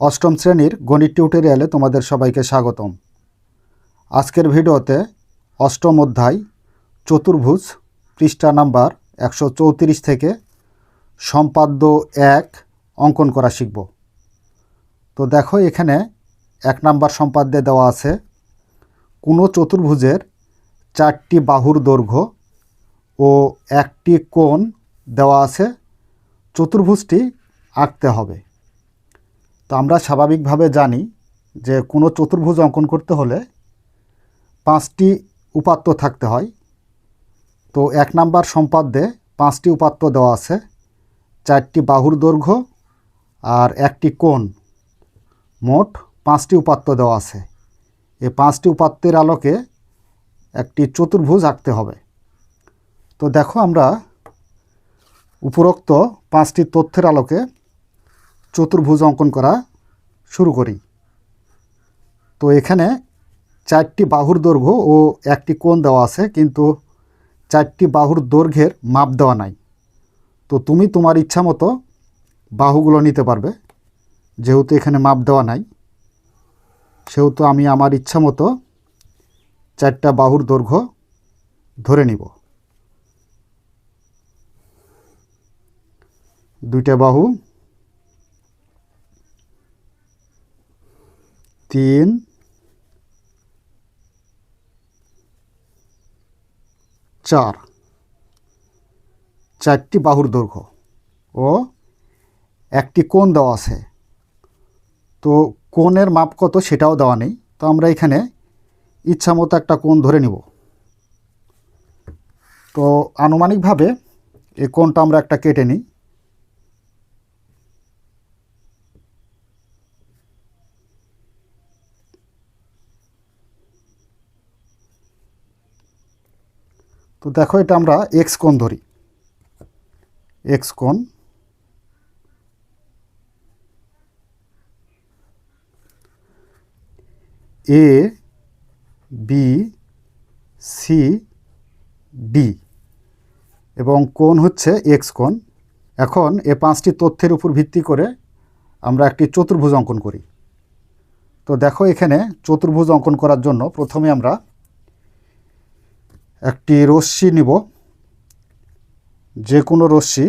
অষ্টম শ্রেণীর গণিত টিউটোরিয়ালে তোমাদের সবাইকে স্বাগতম। আজকের ভিডিওতে অষ্টম অধ্যায় চতুর্ভুজ পৃষ্ঠা নাম্বার 134 থেকে সম্পাদ্য 1 অঙ্কন করা শিখব। তো দেখো, এখানে 1 নাম্বার সম্পাদ্যে দেওয়া আছে কোনো চতুর্ভুজের 4টি বাহুর দৈর্ঘ্য ও 1টি কোণ দেওয়া আছে, চতুর্ভুজটি আঁকতে হবে। তো আমরা স্বাভাবিকভাবে জানি যে কোনো চতুর্ভুজ অঙ্কন করতে হলে 5টি উপাত্ত থাকতে হয়। তো 1 নাম্বার সম্পাদ্যে 5টি উপাত্ত দেওয়া আছে, 4টি বাহুর দৈর্ঘ্য আর 1টি কোণ, মোট 5টি উপাত্ত দেওয়া আছে। এই 5টি উপাত্তের আলোকে একটি চতুর্ভুজ আঁকতে হবে। তো দেখো, আমরা উপরোক্ত 5টি তথ্যের আলোকে চতুর্ভুজ অঙ্কন করা শুরু করি। তো এখানে 4টি বাহুর দৈর্ঘ্য ও 1টি কোণ দেওয়া আছে, কিন্তু 4টি বাহুর দৈর্ঘ্যের মাপ দেওয়া নাই। তো তুমি তোমার ইচ্ছা মতো বাহুগুলো নিতে পারবে। যেহেতু এখানে মাপ দেওয়া নাই, সেহেতু আমি আমার ইচ্ছা মতো 4টা বাহুর দৈর্ঘ্য ধরে নিব। 2টা বাহু, 3, 4, 4টি বাহুর দৈর্ঘ্য ও 1টি কোণ দেওয়া আছে। তো কোণের মাপ কত সেটাও দেওয়া নেই। তো আমরা এখানে ইচ্ছা মতো একটা কোণ ধরে নিব। তো আনুমানিকভাবে এই কোণটা আমরা একটা কেটে নিই। তো দেখো, এটা আমরা এক্স কোণ ধরি। এক্স কোণ, এ বি সি ডি এবং কোণ হচ্ছে এক্স কোণ। এখন এ 5টি তথ্যের উপর ভিত্তি করে আমরা একটি চতুর্ভুজ অঙ্কন করি। তো দেখো, এখানে চতুর্ভুজ অঙ্কন করার জন্য প্রথমে আমরা একটি রশ্মি নিব। যে কোনো রশ্মি,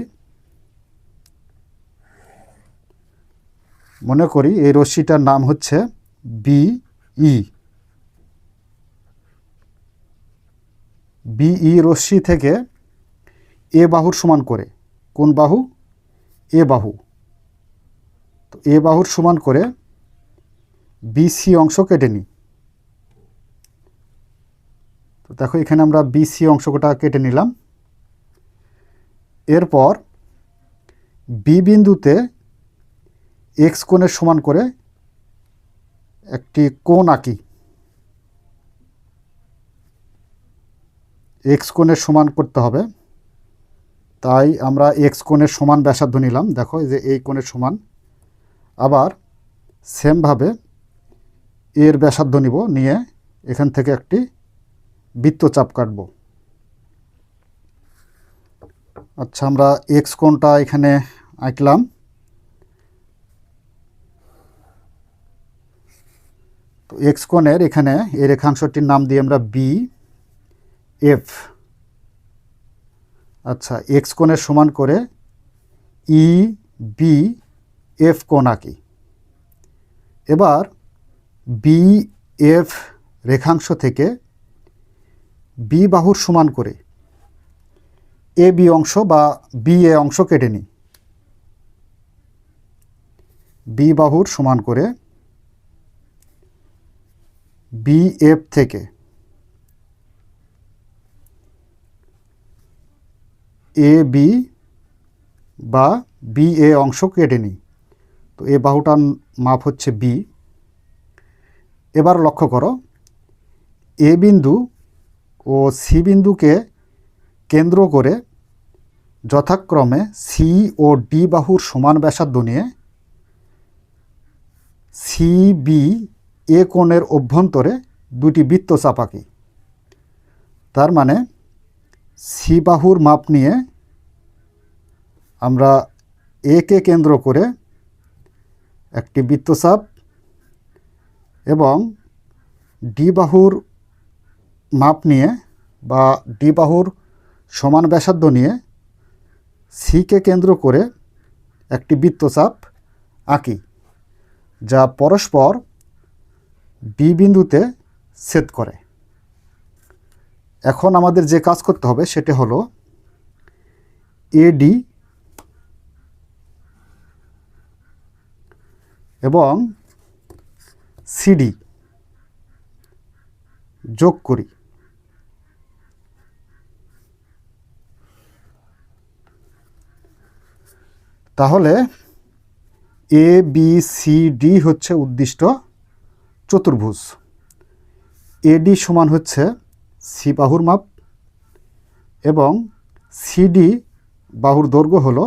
মনে করি এই রশ্মিটার নাম হচ্ছে বিই। বিই রশ্মি থেকে এ বাহুর সমান করে, কোন বাহু? এ বাহু। তো এ বাহুর সমান করে বিসি অংশ কেটে নিই। তো দেখো, এখানে আমরা বিসি অংশটা কেটে নিলাম। এরপর বি বিন্দুতে এক্স কোণের সমান করে একটি কোণ আঁকি। এক্স কোণের সমান করতে হবে, তাই আমরা এক্স কোণের সমান ব্যাসার্ধ নিলাম। দেখো, এই যে এই কোণের সমান। আবার সেমভাবে এর ব্যাসার্ধ নিব, নিয়ে এখান থেকে একটি বৃত্তচাপ কাটব। আচ্ছা, আমরা এক্স কোণটা এখানে আঁকলাম। তো এক্স কোণের এখানে এই রেখাংশটির নাম দিয়ে আমরা বি এফ। আচ্ছা, এক্স কোণের সমান করে ই বি এফ কোণ আঁকি। এবার বি এফ রেখাংশ থেকে বি বাহুর সমান করে এ বি অংশ বা বি এ অংশ কেটে নিই। বি বাহুর সমান করে বি এফ থেকে এ বি বা বি এ অংশ কেটে নিই। তো এ বাহুটার মাপ হচ্ছে বি। এবার লক্ষ্য করো, এ বিন্দু ও সি বিন্দুকে কেন্দ্র করে যথাক্রমে সি ও ডি বাহুর সমান ব্যাসার্ধ নিয়ে সি বি এ কোণের অভ্যন্তরে 2টি বৃত্তচাপ আঁকি। তার মানে সি বাহুর মাপ নিয়ে আমরা এ কে কেন্দ্র করে একটি বৃত্তচাপ এবং ডি বাহুর মাপ নিয়ে বা ডি বাহুর সমান ব্যাসার্ধ নিয়ে সিকে কেন্দ্র করে একটি বৃত্তচাপ আঁকি, যা পরস্পর বি বিন্দুতে ছেদ করে। এখন আমাদের যে কাজ করতে হবে সেটা হলো এডি এবং সিডি যোগ করি। তাহলে এ বি সি ডি হচ্ছে উদ্দিষ্ট চতুর্ভুজ। এডি সমান হচ্ছে সি বাহুর মাপ এবং সিডি বাহুর দৈর্ঘ্য হলো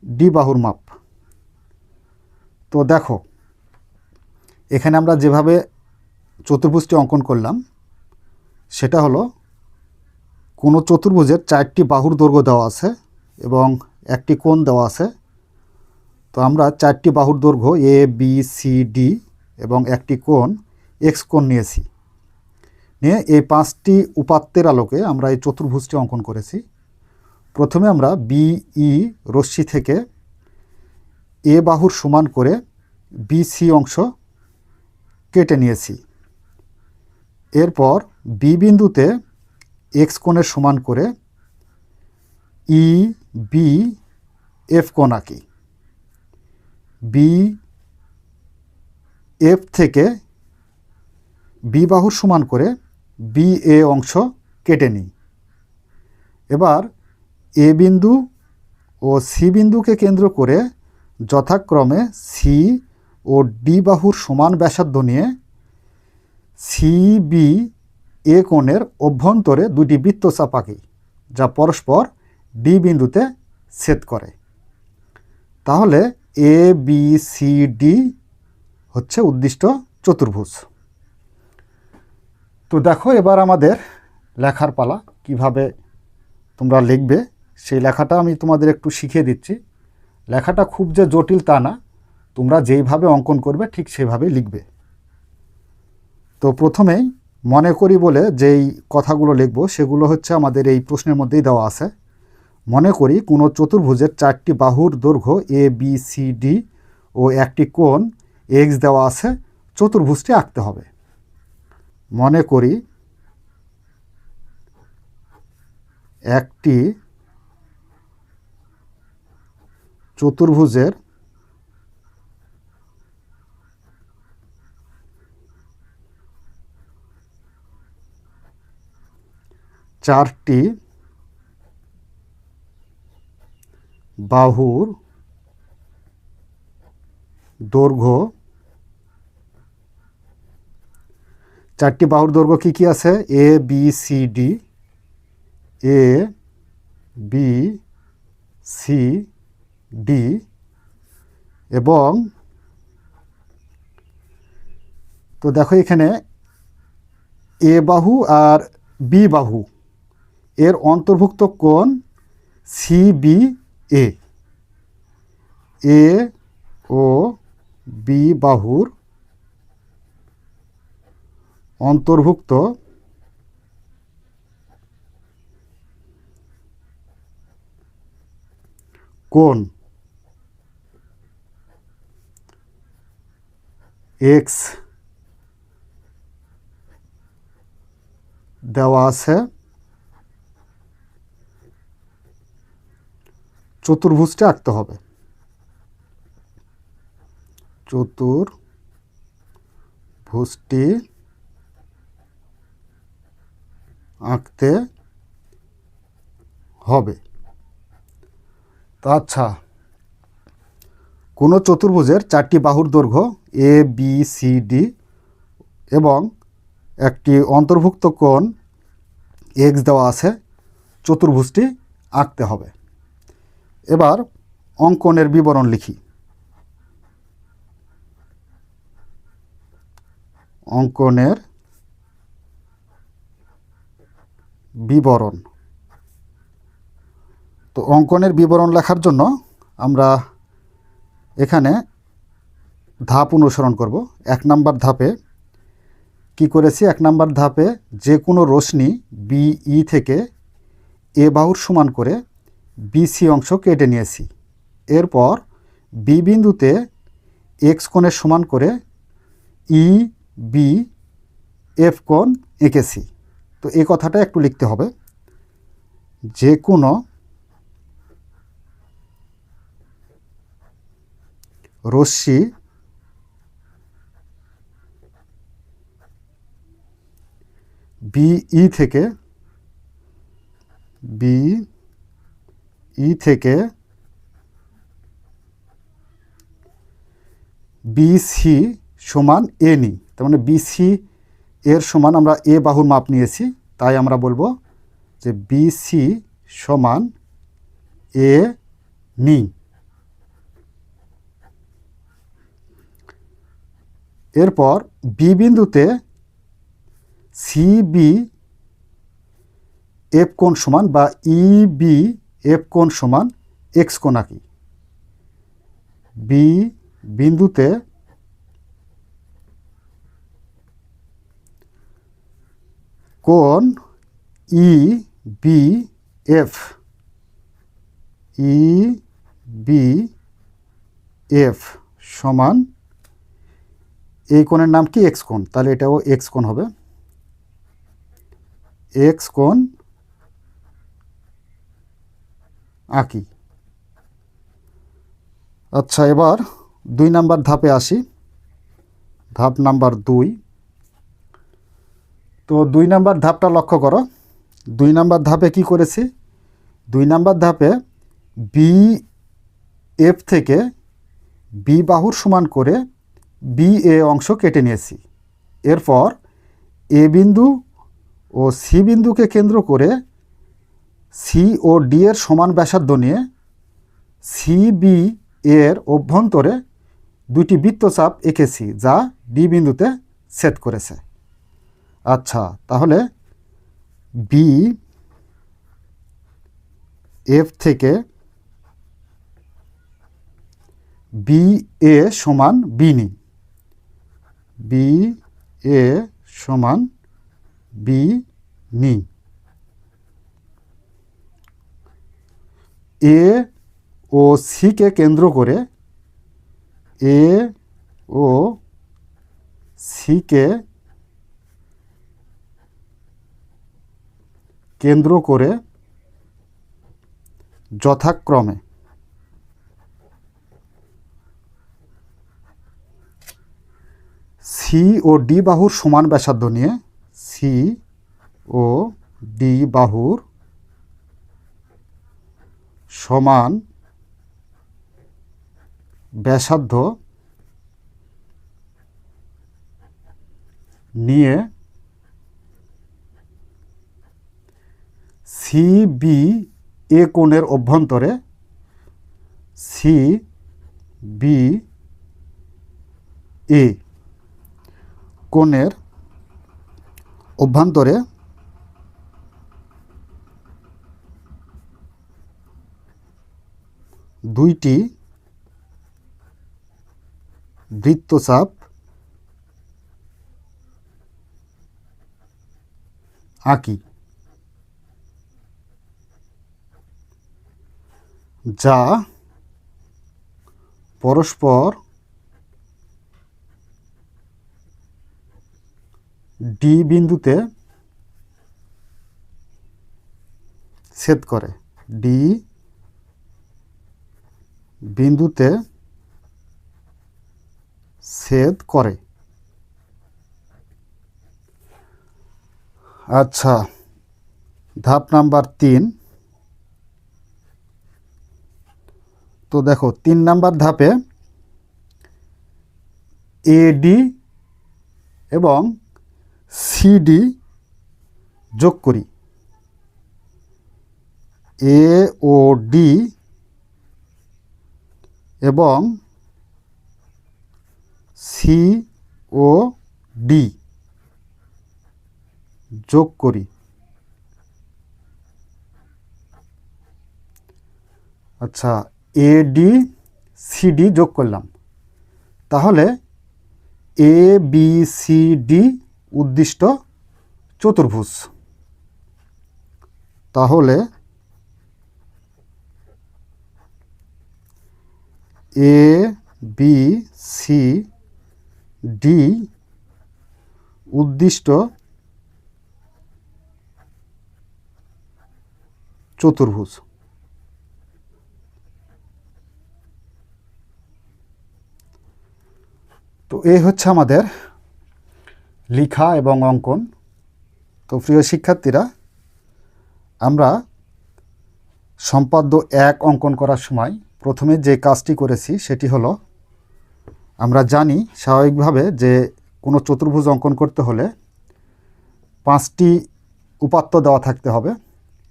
ডি বাহুর মাপ। তো দেখো, এখানে আমরা যেভাবে চতুর্ভুজটি অঙ্কন করলাম সেটা হলো কোনো চতুর্ভুজের 4টি বাহুর দৈর্ঘ্য দেওয়া আছে এবং একটি কোণ দেওয়া আছে। তো আমরা 4টি বাহুর দৈর্ঘ্য এ বি সি ডি এবং একটি কোণ এক্স কোণ নিয়েছি, নিয়ে এই 5টি উপাত্তের আলোকে আমরা এই চতুর্ভুজটি অঙ্কন করেছি। প্রথমে আমরা বিই রশ্মি থেকে এ বাহুর সমান করে বিসি অংশ কেটে নিয়েছি। এরপর বি বিন্দুতে এক্স কোণের সমান করে ই বি এফ কোণ আঁকি। বি এফ থেকে বি বাহুর সমান করে বি এ অংশ কেটে নিই। এবার এ বিন্দু ও সি বিন্দুকে কেন্দ্র করে যথাক্রমে সি ও ডি বাহুর সমান ব্যাসার্ধ নিয়ে সি বি এ কোণের অভ্যন্তরে 2টি বৃত্তচাপ আঁকি, যা পরস্পর ডি বিন্দুতে ছেদ করে। তাহলে এ বি সি ডি হচ্ছে উদ্দিষ্ট চতুর্ভুজ। তো দেখো, এবার আমাদের লেখার পালা। কিভাবে তোমরা লিখবে সেই লেখাটা আমি তোমাদের একটু শিখিয়ে দিচ্ছি। লেখাটা খুব যে জটিল তা না, তোমরা যেইভাবে অঙ্কন করবে ঠিক সেভাবেই লিখবে। তো প্রথমেই মনে করি বলে যেই কথাগুলো লিখব সেগুলো হচ্ছে আমাদের এই প্রশ্নের মধ্যেই দেওয়া আছে। মনে করি কোনো চতুর্ভুজের 4টি বাহুর দৈর্ঘ্য এ বি সি ডি ও একটি কোণ এক্স দেওয়া আছে, চতুর্ভুজটি আঁকতে হবে। মনে করি একটি চতুর্ভুজের চারটি বাহুর দৈর্ঘ্য, 4টি বাহুর দৈর্ঘ্য কী কী আছে? A B C D, A B C D, এবং তো দেখো এখানে এ বাহু আর বি বাহু এর অন্তর্ভুক্ত কোণ সিবি এ, এ ও বি বাহুর অন্তর্ভুক্ত কোণ এক্স দেওয়া আছে, চতুর্ভুজটা আঁকতে হবে। চতুর্ভুজটি আঁকতে হবে। তো আচ্ছা, কোনো চতুর্ভুজের 4টি বাহুর দৈর্ঘ্য এ বি সি ডি এবং একটি অন্তর্ভুক্ত কোণ এক্স দেওয়া আছে, চতুর্ভুজটি আঁকতে হবে। এবার অঙ্কনের বিবরণ লিখি। অঙ্কনের বিবরণ। তো অঙ্কনের বিবরণ লেখার জন্য আমরা এখানে ধাপ অনুসরণ করব। 1 নাম্বার ধাপে কি করেছি, 1 নাম্বার ধাপে যে কোনো রশ্মি বিই থেকে এ বাহুর সমান করে বিসি অংশ কেটে নিয়েছি। এরপর বি বিন্দুতে এক্স কোণের সমান করে ই বি এফ কোণ এঁকেছি। তো এই কথাটা একটু লিখতে হবে। যে কোনো রশ্মি বিই থেকে বিসি সমান এ নিই। তার মানে বিসি এর সমান আমরা এ বাহুর মাপ নিয়েছি, তাই আমরা বলবো যে বিসি সমান এ নিই। এরপর বি বিন্দুতে সিবি এফ কোণ সমান বা ইবি এফ কোণ সমান এক্স কোণ আঁকি। বি বিন্দুতে কোণ ই বি এফ সমান এই কোণের নাম কি, এক্স কোণ, তাহলে এটাও এক্স কোণ হবে। এক্স কোণ আঁকি। আচ্ছা, এবার 2 নাম্বার ধাপে আসি। ধাপ নাম্বার 2। তো 2 নাম্বার ধাপটা লক্ষ্য করো। 2 নাম্বার ধাপে কি করেছি, 2 নাম্বার ধাপে বি এফ থেকে বি বাহুর সমান করে বি এ অংশ কেটে নিয়েছি। এরপর এ বিন্দু ও সি বিন্দুকে কেন্দ্র করে সি ও ডি এর সমান ব্যাসার্ধ নিয়ে সিবি এর অভ্যন্তরে 2টি বৃত্তচাপ এঁকেছি যা ডি বিন্দুতে ছেদ করেছে। আচ্ছা, তাহলে বি এফ থেকে বি এ সমান বি নিই। বি এ সমান বি নিই। এ ও সিকে কেন্দ্র করে যথাক্রমে সি ও ডি বাহুর সমান ব্যাসার্ধ নিয়ে সি ও ডি বাহুর সমান ব্যাসার্ধ নিয়ে সিবি এ কোণের অভ্যন্তরে সিবি এ কোণের অভ্যন্তরে 2টি বৃত্তচাপ আঁকি যা পরস্পর ডি বিন্দুতে ছেদ করে। ডি বিন্দুতে ছেদ করে। আচ্ছা, ধাপ নাম্বার 3। তো দেখো 3 নাম্বার ধাপে এডি এবং সিডি যোগ করি। এ ও ডি এবং সি ও ডি যোগ করি। আচ্ছা, এডি সিডি যোগ করলাম। তাহলে এ বি সি ডি উদ্দিষ্ট চতুর্ভুজ। তাহলে এ বি সি ডি উদ্দিষ্ট চতুর্ভুজ। তো এই হচ্ছে আমাদের লেখা এবং অঙ্কন। তো প্রিয় শিক্ষার্থীরা, আমরা সম্পাদ্য 1 অঙ্কন করার সময় প্রথমে যে কাজটি করেছি সেটি হলো, আমরা জানি স্বাভাবিকভাবে যে কোনো চতুর্ভুজ অঙ্কন করতে হলে 5টি উপাত্ত দেওয়া থাকতে হবে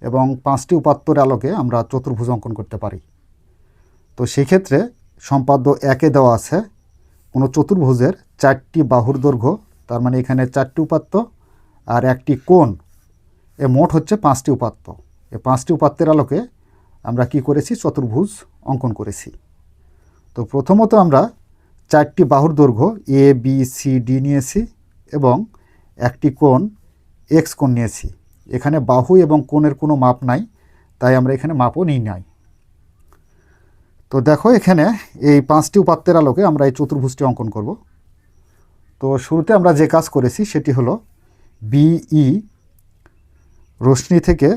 এবং 5টি উপাত্তর আলোকে আমরা চতুর্ভুজ অঙ্কন করতে পারি। তো সেক্ষেত্রে সম্পাদ্য 1-এ দেওয়া আছে কোনো চতুর্ভুজের 4টি বাহুর দৈর্ঘ্য, তার মানে এখানে 4টি উপাত্ত আর 1টি কোণ, এ মোট হচ্ছে 5টি উপাত্ত। এই 5টি উপাত্তের আলোকে আমরা কি করেছি, চতুর্ভুজ অঙ্কন করেছি। তো প্রথমত আমরা 4টি বাহুর দৈর্ঘ্য এ বি সি ডি নিয়েছি এবং একটি কোণ এক্স কোণ নিয়েছি। এখানে বাহু এবং কোণের কোনো মাপ নাই, তাই আমরা এখানে মাপও নিই নাই। তো দেখো, এখানে এই 5টি উপাত্তের আলোকে আমরা এই চতুর্ভুজটি অঙ্কন করব। তো শুরুতে আমরা যে কাজ করেছি সেটি হলো, বিই রশ্মি থেকে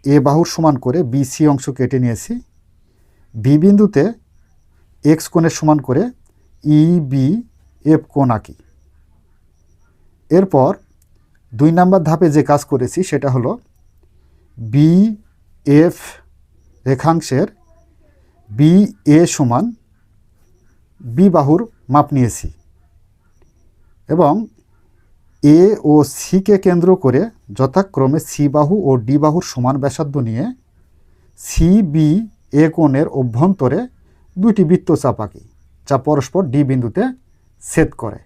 এ বাহুর সমান করে বিসি অংশ কেটে নিয়েছি। বি বিন্দুতে এক্স কোণের সমান করে ই বি এফ কোণ আঁকি। এরপর 2 নম্বর ধাপে যে কাজ করেছি সেটা হলো, বি এফ রেখাংশের বি এ সমান বি বাহুর মাপ নিয়েছি এবং এ ও সিকে কেন্দ্র করে যথাক্রমে সি বাহু ও ডি বাহুর সমান ব্যাসার্ধ নিয়ে সি বি এ কোণের অভ্যন্তরে 2টি বৃত্তচাপ আঁকি, যা পরস্পর ডি বিন্দুতে ছেদ করে।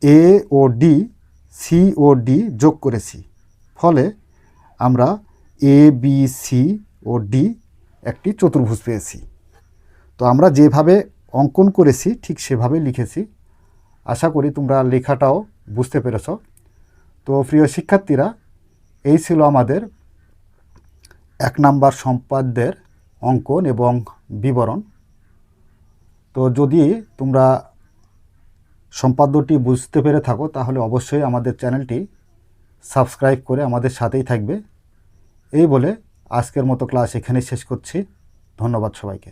এ ও ডি, সি ও ডি যোগ করেছি, ফলে আমরা A B C O D একটি চতুর্ভুজ পেয়েছি। তো আমরা যেভাবে অঙ্কন করেছি ঠিক সেভাবে লিখেছি। আশা করি তোমরা লেখাটাও বুঝতে পেরেছ। তো প্রিয় শিক্ষার্থীরা, এই ছিল আমাদের 1 নাম্বার সম্পাদ্যের অঙ্কন এবং বিবরণ। তো যদি তোমরা সম্পাদ্যটি বুঝতে পেরে থাকো তাহলে অবশ্যই আমাদের চ্যানেলটি সাবস্ক্রাইব করে আমাদের সাথেই থাকবে। এই বলে আজকের মতো ক্লাস এখানেই শেষ করছি। ধন্যবাদ সবাইকে।